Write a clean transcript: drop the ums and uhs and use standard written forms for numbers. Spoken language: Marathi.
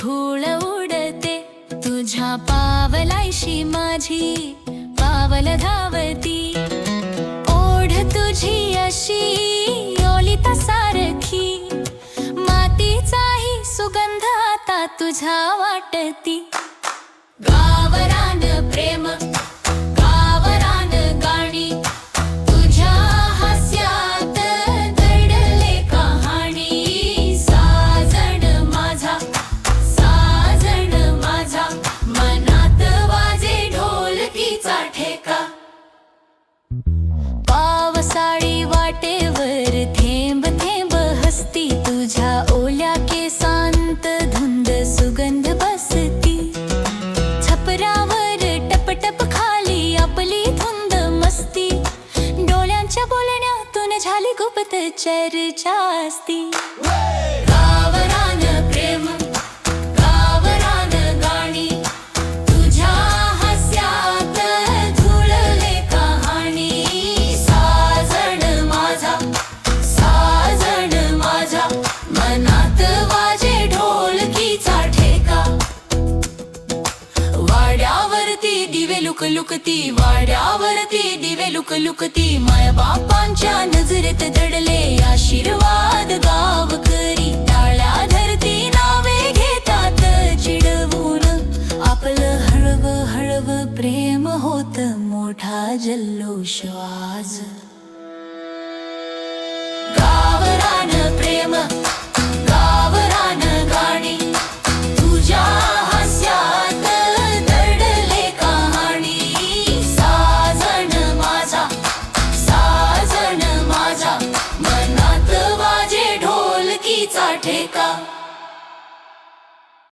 धूळ उडते तुझ्या पावलाशी माझी पावल धावती। ओढ तुझी अशी ओलिता सारखी मातीचाही सुगंध आता तुझा वाटती। गावरान प्रेम गावरान गाणी तुझ्या हास्यात दडले कहाणी। साजण माझा मनात वाजे ढोलकीचा ठेका। पावसाळी वाटेवर थेंब थेंब हसती तुझ्या ओल्या केसांत धुंद सुगंध बसती। छपरावर टपटप खाली आपली धुंद मस्ती डोळ्यांच्या बोलण्यातून झाली गुप्त चर्चा असती। गावरान प्रेम गावरान गाणी तुझ्या हास्यात धुळले कहाणी। साजण माझा मनात वाजे ढोलकीचा ठेका। वाड्यावरती दिवे लुकलुकती वाड्यावरती दिवे लुकलुकती माय बापांच्या नजरेत दडले आशीर्वाद गावकरी। टाळ्या धरती नावे घेतात चिडवून आपलं हळव हळव प्रेम होत मोठा जल्लोष आज। गावरान प्रेम गावरान गाणी तुझ्या हास्यात दडले कहाणी। साजण माझा मनात वाजे ढोलकीचा ठेका।